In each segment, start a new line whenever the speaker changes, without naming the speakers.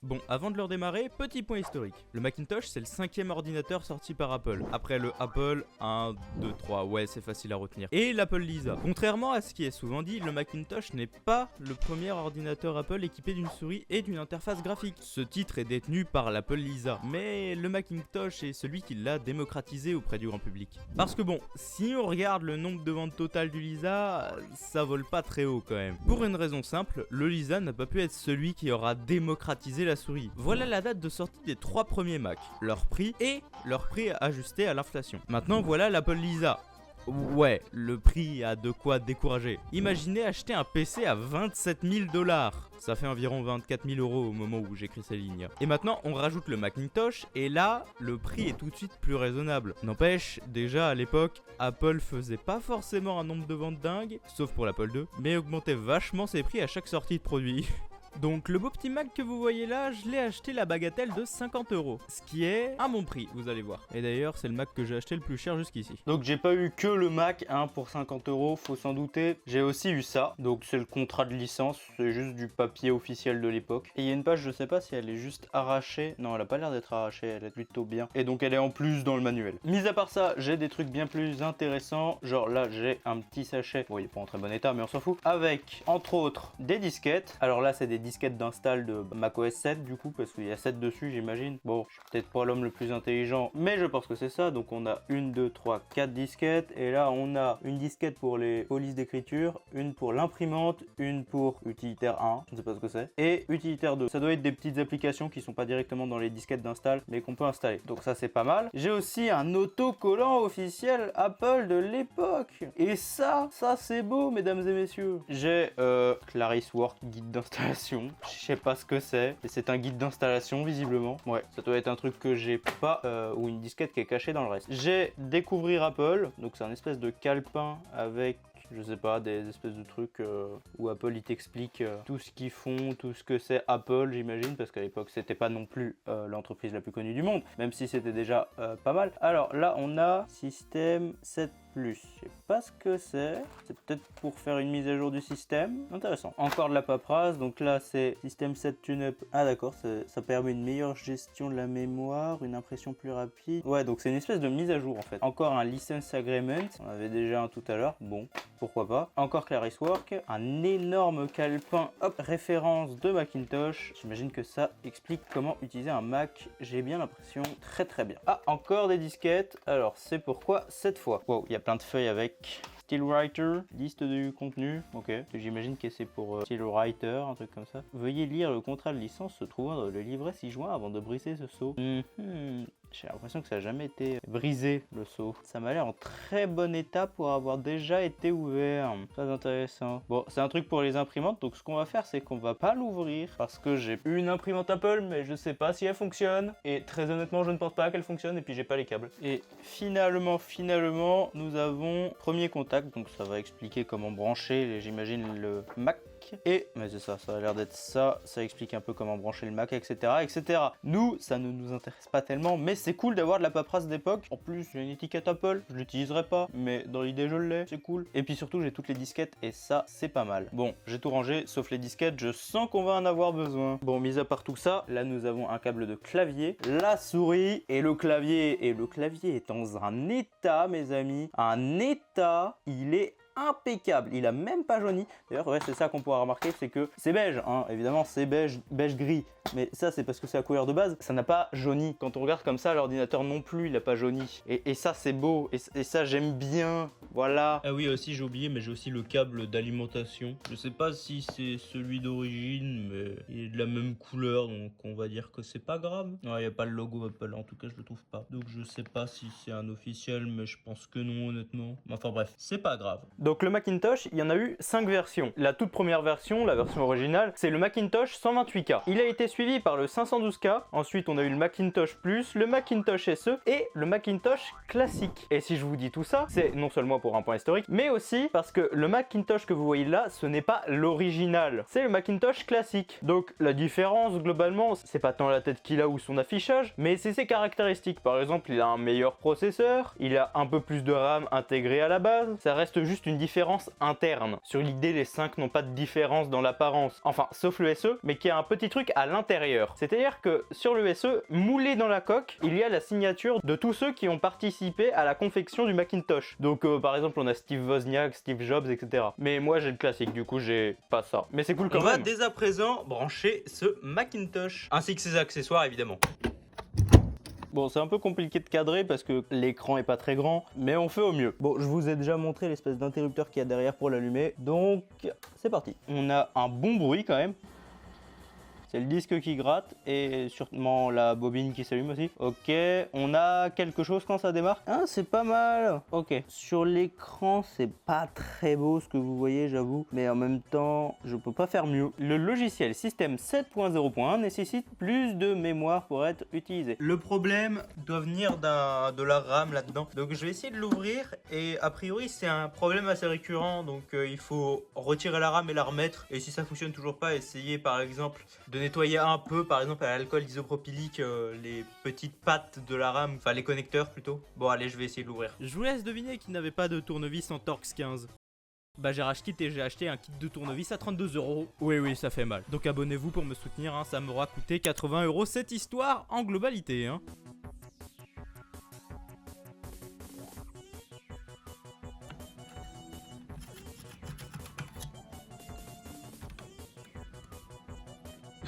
Bon, avant de leur démarrer, petit point historique. Le Macintosh, c'est le 5e ordinateur sorti par Apple. Après le Apple 1, 2, 3, ouais, c'est facile à retenir. Et l'Apple Lisa. Contrairement à ce qui est souvent dit, le Macintosh n'est pas le premier ordinateur Apple équipé d'une souris et d'une interface graphique. Ce titre est détenu par l'Apple Lisa, mais le Macintosh est celui qui l'a démocratisé auprès du grand public. Parce que bon, si on regarde le nombre de ventes totales du Lisa, ça vole pas très haut quand même. Pour une raison simple, le Lisa n'a pas pu être celui qui aura démocratisé la souris. Voilà la date de sortie des 3 premiers Mac, leur prix ajusté à l'inflation. Maintenant voilà l'Apple Lisa. Ouais, le prix a de quoi décourager. Imaginez acheter un PC à 27 000 $. Ça fait environ 24 000 € au moment où j'écris ces lignes. Et maintenant, on rajoute le Macintosh, et là, le prix est tout de suite plus raisonnable. N'empêche, déjà à l'époque, Apple faisait pas forcément un nombre de ventes dingue, sauf pour l'Apple II, mais augmentait vachement ses prix à chaque sortie de produit. Donc le beau petit Mac que vous voyez là, je l'ai acheté la bagatelle de 50 €. Ce qui est un bon prix, vous allez voir. Et d'ailleurs, c'est le Mac que j'ai acheté le plus cher jusqu'ici.
Donc j'ai pas eu que le Mac pour 50 €, faut s'en douter. J'ai aussi eu ça, donc c'est le contrat de licence, c'est juste du papier officiel de l'époque. Et il y a une page, je sais pas si elle est juste arrachée. Non, elle a pas l'air d'être arrachée, elle est plutôt bien. Et donc elle est en plus dans le manuel. Mis à part ça, j'ai des trucs bien plus intéressants. Genre là, j'ai un petit sachet, bon il est pas en très bon état mais on s'en fout. Avec, entre autres, des disquettes. Alors là, c'est des disquettes d'install de macOS 7 du coup, parce qu'il y a 7 dessus j'imagine. Bon, je suis peut-être pas l'homme le plus intelligent, mais je pense que c'est ça. Donc on a 1, 2, 3, 4 disquettes. Et là on a une disquette pour les polices d'écriture, une pour l'imprimante, une pour utilitaire 1, je ne sais pas ce que c'est, et utilitaire 2. Ça doit être des petites applications qui sont pas directement dans les disquettes d'install, mais qu'on peut installer. Donc ça c'est pas mal. J'ai aussi un autocollant officiel Apple de l'époque. Et ça c'est beau mesdames et messieurs. J'ai Claris Work guide d'installation. Je sais pas ce que c'est, mais c'est un guide d'installation visiblement. Ouais, ça doit être un truc que j'ai pas, ou une disquette qui est cachée dans le reste. J'ai Découvrir Apple, donc c'est un espèce de calepin avec, je sais pas, des espèces de trucs où Apple il t'explique tout ce qu'ils font, tout ce que c'est Apple j'imagine, parce qu'à l'époque c'était pas non plus l'entreprise la plus connue du monde, même si c'était déjà pas mal. Alors là on a Système 7+, je sais pas ce que c'est peut-être pour faire une mise à jour du système, intéressant. Encore de la paperasse, donc là c'est Système 7 Tune-up, ah d'accord, ça permet une meilleure gestion de la mémoire, une impression plus rapide, ouais donc c'est une espèce de mise à jour en fait. Encore un License Agreement, on avait déjà un tout à l'heure, bon pourquoi pas. Encore Claris Work, un énorme calepin, hop, référence de Macintosh. J'imagine que ça explique comment utiliser un Mac, j'ai bien l'impression, très très bien. Ah, encore des disquettes, alors c'est pourquoi cette fois. Wow, il y a plein de feuilles avec Stylewriter, liste du contenu, ok, j'imagine que c'est pour Stylewriter, un truc comme ça. Veuillez lire le contrat de licence se trouvant dans le livret ci-joint avant de briser ce sceau. J'ai l'impression que ça n'a jamais été brisé le seau. Ça m'a l'air en très bon état pour avoir déjà été ouvert. Très intéressant. Bon, c'est un truc pour les imprimantes, donc ce qu'on va faire c'est qu'on va pas l'ouvrir parce que j'ai une imprimante Apple mais je sais pas si elle fonctionne. Et très honnêtement je ne pense pas qu'elle fonctionne et puis j'ai pas les câbles. Et finalement nous avons premier contact, donc ça va expliquer comment brancher j'imagine le Mac. Et, mais c'est ça, ça a l'air d'être ça, ça explique un peu comment brancher le Mac, etc., etc. Nous, ça ne nous intéresse pas tellement, mais c'est cool d'avoir de la paperasse d'époque. En plus, j'ai une étiquette Apple, je l'utiliserai pas, mais dans l'idée je l'ai, c'est cool. Et puis surtout, j'ai toutes les disquettes, et ça, c'est pas mal. Bon, j'ai tout rangé, sauf les disquettes, je sens qu'on va en avoir besoin. Bon, mis à part tout ça, là nous avons un câble de clavier, la souris, et le clavier est dans un état, mes amis, un état, il est impeccable, il a même pas jauni. D'ailleurs ouais, c'est ça qu'on pourra remarquer, c'est que c'est beige, hein, évidemment c'est beige gris, mais ça c'est parce que c'est la couleur de base, ça n'a pas jauni. Quand on regarde comme ça, l'ordinateur non plus il a pas jauni, et ça c'est beau, et ça j'aime bien, voilà.
Ah oui, aussi j'ai oublié, mais j'ai aussi le câble d'alimentation. Je sais pas si c'est celui d'origine, mais il est de la même couleur, donc on va dire que c'est pas grave. Ouais, y a pas le logo Apple, en tout cas je le trouve pas, donc je sais pas si c'est un officiel, mais je pense que non honnêtement. Enfin bref, c'est pas grave.
Donc le Macintosh, il y en a eu 5 versions. La toute première version, la version originale, c'est le Macintosh 128K. Il a été suivi par le 512K, ensuite on a eu le Macintosh Plus, le Macintosh SE et le Macintosh classique. Et si je vous dis tout ça, c'est non seulement pour un point historique, mais aussi parce que le Macintosh que vous voyez là, ce n'est pas l'original, c'est le Macintosh classique. Donc la différence globalement, c'est pas tant la tête qu'il a ou son affichage, mais c'est ses caractéristiques. Par exemple, il a un meilleur processeur, il a un peu plus de RAM intégré à la base, ça reste juste une différence interne. Sur l'idée, les 5 n'ont pas de différence dans l'apparence. Enfin, sauf le SE, mais qui a un petit truc à l'intérieur. C'est-à-dire que sur le SE, moulé dans la coque, il y a la signature de tous ceux qui ont participé à la confection du Macintosh. Donc par exemple, on a Steve Wozniak, Steve Jobs, etc. Mais moi j'ai le classique, du coup j'ai pas ça. Mais c'est cool quand
On
même.
va dès à présent brancher ce Macintosh, ainsi que ses accessoires évidemment.
Bon, c'est un peu compliqué de cadrer parce que l'écran est pas très grand, mais on fait au mieux. Bon, je vous ai déjà montré l'espèce d'interrupteur qu'il y a derrière pour l'allumer, donc c'est parti. On a un bon bruit quand même. C'est le disque qui gratte et sûrement la bobine qui s'allume aussi. Ok, on a quelque chose quand ça démarre. Ah, c'est pas mal. Ok, sur l'écran, c'est pas très beau ce que vous voyez, j'avoue. Mais en même temps, je peux pas faire mieux. Le logiciel système 7.0.1 nécessite plus de mémoire pour être utilisé.
Le problème doit venir de la RAM là-dedans. Donc je vais essayer de l'ouvrir et a priori c'est un problème assez récurrent. Donc il faut retirer la RAM et la remettre. Et si ça fonctionne toujours pas, essayez par exemple de nettoyer un peu, par exemple à l'alcool isopropylique, les petites pattes de la RAM, enfin les connecteurs plutôt. Bon allez, je vais essayer de l'ouvrir.
Je vous laisse deviner qu'il n'avait pas de tournevis en Torx 15. Bah j'ai racheté et j'ai acheté un kit de tournevis à 32 €. Oui, ça fait mal. Donc abonnez-vous pour me soutenir, hein, ça m'aura coûté 80 € cette histoire en globalité. Hein.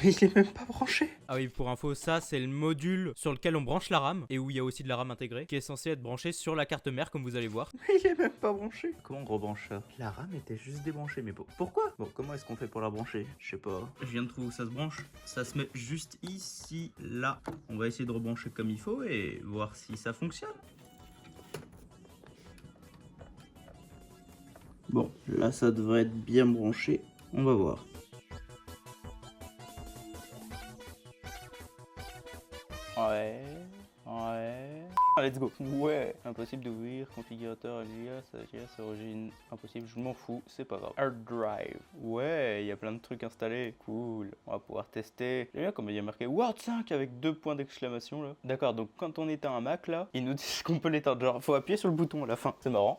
Il est même pas branché.
Ah oui, pour info, ça c'est le module sur lequel on branche la RAM et où il y a aussi de la RAM intégrée qui est censé être branché sur la carte mère comme vous allez voir.
Il est même pas branché. Comment on rebranche ça? La RAM était juste débranchée, mais pourquoi? Bon, comment est-ce qu'on fait pour la brancher? Je sais pas.
Je viens de trouver où ça se branche. Ça se met juste ici, là. On va essayer de rebrancher comme il faut et voir si ça fonctionne. Bon, là ça devrait être bien branché. On va voir.
Ouais. Let's go. Ouais. Impossible d'ouvrir. Configurateur alias, origine. Impossible, je m'en fous, c'est pas grave. Hard drive. Ouais, il y a plein de trucs installés. Cool. On va pouvoir tester. J'aime bien comme il y a marqué Word 5 avec 2 points d'exclamation là. D'accord, donc quand on éteint un Mac là, ils nous disent qu'on peut l'éteindre. Genre, faut appuyer sur le bouton à la fin. C'est marrant.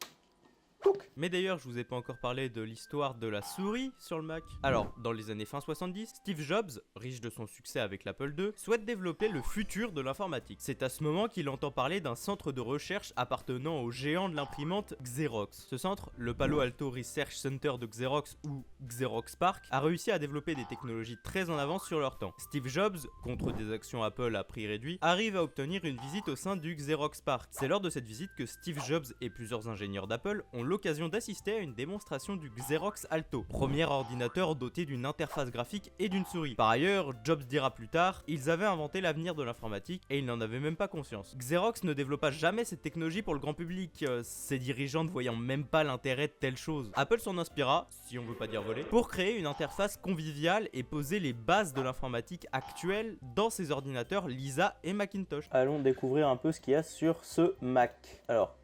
Mais d'ailleurs, je vous ai pas encore parlé de l'histoire de la souris sur le Mac. Alors, dans les années fin 70, Steve Jobs, riche de son succès avec l'Apple II, souhaite développer le futur de l'informatique. C'est à ce moment qu'il entend parler d'un centre de recherche appartenant au géant de l'imprimante Xerox. Ce centre, le Palo Alto Research Center de Xerox ou Xerox PARC, a réussi à développer des technologies très en avance sur leur temps. Steve Jobs, contre des actions Apple à prix réduit, arrive à obtenir une visite au sein du Xerox PARC. C'est lors de cette visite que Steve Jobs et plusieurs ingénieurs d'Apple ont l'occasion d'assister à une démonstration du Xerox Alto, premier ordinateur doté d'une interface graphique et d'une souris. Par ailleurs, Jobs dira plus tard, ils avaient inventé l'avenir de l'informatique et ils n'en avaient même pas conscience. Xerox ne développa jamais cette technologie pour le grand public, ses dirigeants ne voyant même pas l'intérêt de telle chose. Apple s'en inspira, si on veut pas dire voler, pour créer une interface conviviale et poser les bases de l'informatique actuelle dans ses ordinateurs Lisa et Macintosh.
Allons découvrir un peu ce qu'il y a sur ce Mac. Alors,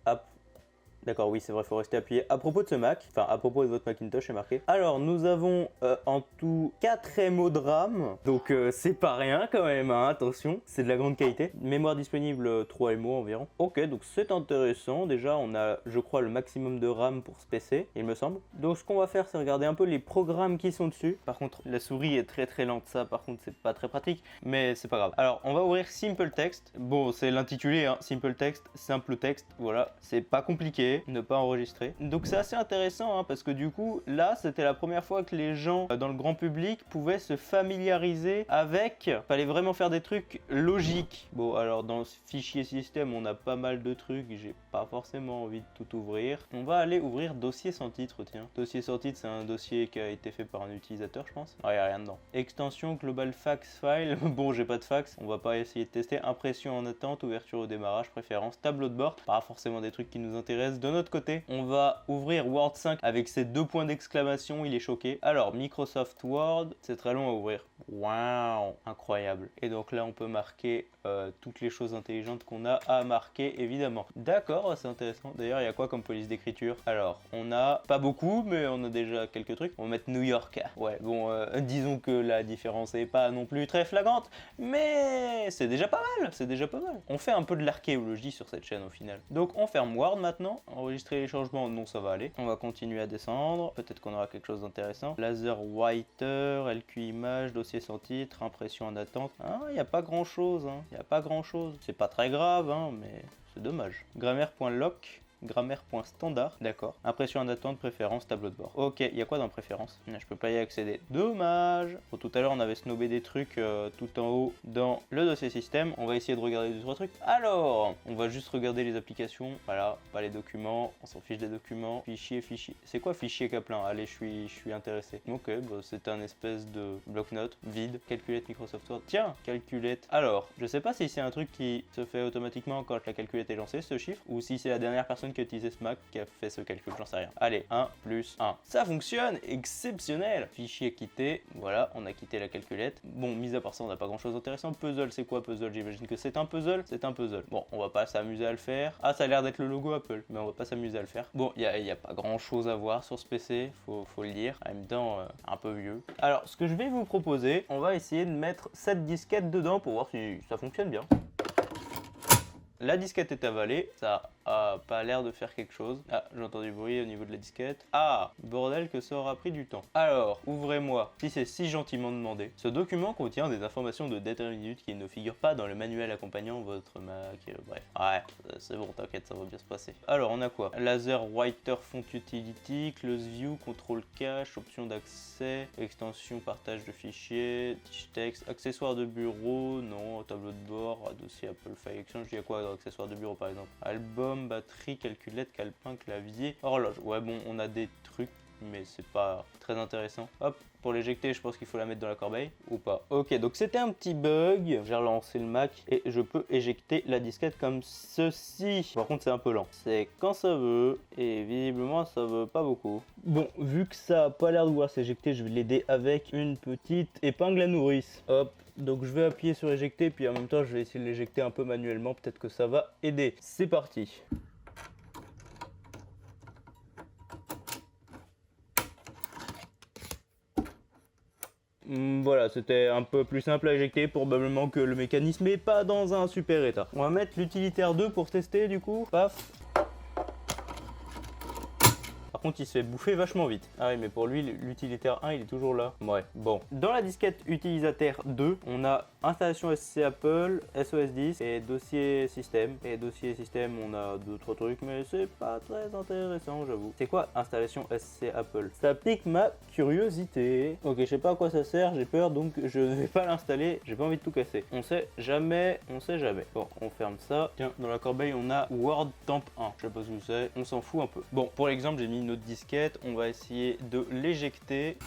d'accord, oui, c'est vrai, il faut rester appuyé. À propos de ce Mac, enfin à propos de votre Macintosh, c'est marqué. Alors, nous avons en tout 4 MO de RAM, donc c'est pas rien quand même, hein, attention, c'est de la grande qualité. Mémoire disponible 3 MO environ. Ok, donc c'est intéressant. Déjà, on a, je crois, le maximum de RAM pour ce PC, il me semble. Donc, ce qu'on va faire, c'est regarder un peu les programmes qui sont dessus. Par contre, la souris est très lente, ça, par contre, c'est pas très pratique, mais c'est pas grave. Alors, on va ouvrir Simple Text. Bon, c'est l'intitulé, hein, Simple Text, simple texte, voilà, c'est pas compliqué. Ne pas enregistrer. Donc c'est assez intéressant hein, parce que du coup là c'était la première fois que les gens dans le grand public pouvaient se familiariser avec, fallait vraiment faire des trucs logiques. Bon alors dans ce fichier système on a pas mal de trucs, j'ai pas forcément envie de tout ouvrir. On va aller ouvrir dossier sans titre, tiens. Dossier sans titre c'est un dossier qui a été fait par un utilisateur je pense. Ah, y a rien dedans. Extension global fax file, bon j'ai pas de fax, on va pas essayer de tester. Impression en attente, ouverture au démarrage, préférence, tableau de bord, pas forcément des trucs qui nous intéressent. De notre côté, on va ouvrir Word 5 avec ses 2 points d'exclamation, il est choqué. Alors, Microsoft Word, c'est très long à ouvrir. Waouh, incroyable. Et donc là, on peut marquer toutes les choses intelligentes qu'on a à marquer, évidemment. D'accord, c'est intéressant. D'ailleurs, il y a quoi comme police d'écriture? Alors, on a pas beaucoup, mais on a déjà quelques trucs. On va mettre New York. Ouais, bon, disons que la différence est pas non plus très flagrante, mais c'est déjà pas mal, c'est déjà pas mal. On fait un peu de l'archéologie sur cette chaîne au final. Donc, on ferme Word maintenant. Enregistrer les changements, non, ça va aller. On va continuer à descendre. Peut-être qu'on aura quelque chose d'intéressant. Laser Whiter, LQ Image, dossier sans titre, impression en attente. Ah, il n'y a pas grand-chose, hein. Il n'y a pas grand-chose. C'est pas très grave, hein, mais c'est dommage. Grammaire.lock. Grammaire.standard, d'accord. Impression en attente, préférence, tableau de bord. Ok, il y a quoi dans préférence? Je peux pas y accéder. Dommage. Bon, tout à l'heure, on avait snobé des trucs tout en haut dans le dossier système. On va essayer de regarder 2-3 trucs. Alors, on va juste regarder les applications. Voilà, pas les documents. On s'en fiche des documents. Fichier, fichier. C'est quoi fichier Kaplan? Allez, je suis intéressé. Ok, bah, c'est un espèce de bloc-notes vide. Calculette Microsoft Word. Tiens, calculette. Alors, je sais pas si c'est un truc qui se fait automatiquement quand la calculette est lancée, ce chiffre, ou si c'est la dernière personne qui a utilisé ce Mac qui a fait ce calcul, j'en sais rien. Allez, 1 plus 1. Ça fonctionne, exceptionnel. Fichier quitté, voilà, on a quitté la calculette. Bon, mis à part ça, on n'a pas grand chose d'intéressant. Puzzle, c'est quoi puzzle? J'imagine que c'est un puzzle. C'est un puzzle. Bon, on va pas s'amuser à le faire. Ah, ça a l'air d'être le logo Apple, mais on va pas s'amuser à le faire. Bon, il y a pas grand chose à voir sur ce PC, faut le dire. En même temps, un peu vieux. Alors, ce que je vais vous proposer, on va essayer de mettre cette disquette dedans pour voir si ça fonctionne bien. La disquette est avalée, ça a pas l'air de faire quelque chose. Ah, j'entends du bruit au niveau de la disquette. Ah, bordel que ça aura pris du temps. Alors, ouvrez-moi, si c'est si gentiment demandé. Ce document contient des informations de date et minute qui ne figurent pas dans le manuel accompagnant votre Mac. Bref, ouais, c'est bon, t'inquiète, ça va bien se passer. Alors, on a quoi? Laser Writer Font Utility, Close View, Contrôle Cache, option d'accès, extension partage de fichiers, texte, accessoires de bureau, non, tableau de bord, dossier Apple File Exchange, il y a quoi dans accessoires de bureau par exemple? Album, batterie, calculette, calepin, clavier, horloge. Ouais, bon, on a des trucs, mais c'est pas très intéressant. Hop, pour l'éjecter, je pense qu'il faut la mettre dans la corbeille ou pas. Ok, donc c'était un petit bug. J'ai relancé le Mac et je peux éjecter la disquette comme ceci. Par contre, c'est un peu lent. C'est quand ça veut et visiblement, ça veut pas beaucoup. Bon, vu que ça a pas l'air de vouloir s'éjecter, je vais l'aider avec une petite épingle à nourrice. Hop. Donc je vais appuyer sur éjecter, puis en même temps je vais essayer de l'éjecter un peu manuellement, peut-être que ça va aider. C'est parti. Voilà, c'était un peu plus simple à éjecter, probablement que le mécanisme n'est pas dans un super état. On va mettre l'utilitaire 2 pour tester du coup. Paf. Par contre, il se fait bouffer vachement vite. Ah oui, mais pour lui, l'utilitaire 1, il est toujours là. Ouais, bon. Dans la disquette utilitaire 2, on a installation SC Apple, SOS 10 et dossier système. Et dossier système, on a 2-3 trucs, mais c'est pas très intéressant, j'avoue. C'est quoi installation SC Apple? Ça pique ma curiosité. Ok, je sais pas à quoi ça sert, j'ai peur, donc je ne vais pas l'installer. J'ai pas envie de tout casser. On sait jamais, on sait jamais. Bon, on ferme ça. Tiens, dans la corbeille, on a Word Temp 1. Je sais pas ce que c'est, on s'en fout un peu. Bon, pour l'exemple, j'ai mis une autre disquette, on va essayer de l'éjecter.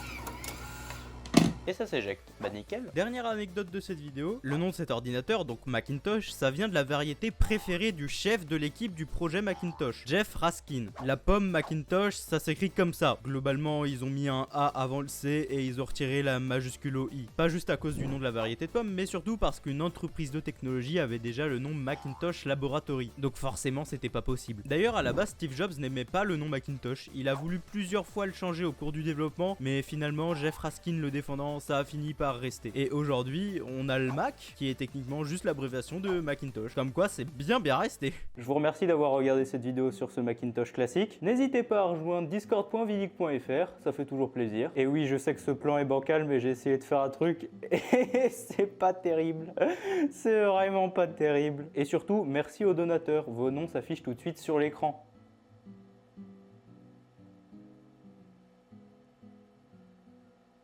Et ça s'éjecte. Bah nickel.
Dernière anecdote de cette vidéo, le nom de cet ordinateur, donc Macintosh, ça vient de la variété préférée du chef de l'équipe du projet Macintosh, Jeff Raskin. La pomme Macintosh, ça s'écrit comme ça. Globalement, ils ont mis un A avant le C et ils ont retiré la majuscule au I. Pas juste à cause du nom de la variété de pomme, mais surtout parce qu'une entreprise de technologie avait déjà le nom Macintosh Laboratory. Donc forcément, c'était pas possible. D'ailleurs, à la base, Steve Jobs n'aimait pas le nom Macintosh. Il a voulu plusieurs fois le changer au cours du développement, mais finalement, Jeff Raskin le défendant, ça a fini par rester. Et aujourd'hui, on a le Mac, qui est techniquement juste l'abréviation de Macintosh. Comme quoi, c'est bien resté.
Je vous remercie d'avoir regardé cette vidéo sur ce Macintosh classique. N'hésitez pas à rejoindre discord.vidic.fr, ça fait toujours plaisir. Et oui, je sais que ce plan est bancal, mais j'ai essayé de faire un truc et c'est pas terrible. C'est vraiment pas terrible. Et surtout, merci aux donateurs. Vos noms s'affichent tout de suite sur l'écran.